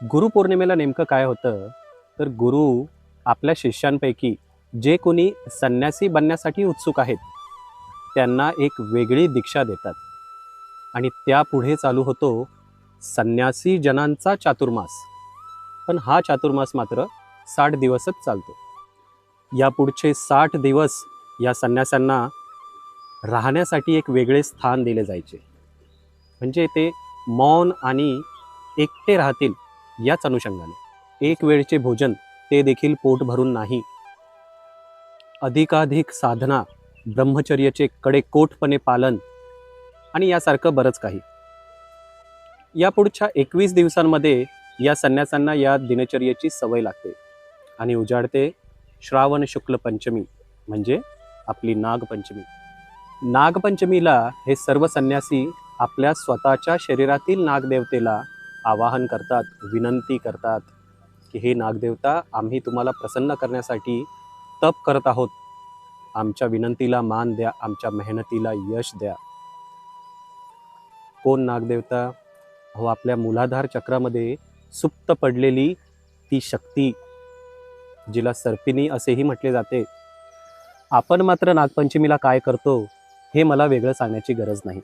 गुरुपौर्णिमेला नेमकं काय होतं, तर गुरु आपल्या शिष्यांपैकी जे कोणी संन्यासी बनण्यासाठी उत्सुक आहेत, त्यांना एक वेगळी दीक्षा देतात आणि त्यापुढे चालू होतो संन्यासी जनांचा चातुर्मास. पण हा चातुर्मास मात्र 60 दिवसच चालतो. यापुढचे 60 दिवस या संन्याशांना राहण्यासाठी एक वेगळे स्थान दिले जायचे. म्हणजे ते मौन आणि एकटे राहतील याच अनुषंगाने एक वेळचे भोजन ते देखील पोट भरून नाही, अधिकाधिक साधना, ब्रह्मचर्याचे कडेकोटपणे पालन आणि यासारखं बरंच काही. या पुढच्या 21 दिवसांमध्ये या संन्यासांना या दिनचर्येची सवय लागते आणि उजाडते श्रावण शुक्ल पंचमी, म्हणजे आपली नागपंचमी. नागपंचमीला हे सर्व संन्यासी आपल्या स्वतःच्या शरीरातील नागदेवतेला आवाहन करतात, विनंती करतात की हे नागदेवता, आम्ही तुम्हाला प्रसन्न करण्यासाठी तप करत आहोत, आमच्या विनंतीला मान द्या, आमच्या मेहनतीला यश द्या. कोण नागदेवता? हो, आपल्या मूलाधार चक्रामध्ये सुप्त पडलेली ती शक्ती, जिला सर्पिणी असेही म्हटले जाते. आपण मात्र नागपंचमीला काय करतो हे मला वेगळं सांगण्याची गरज नाही.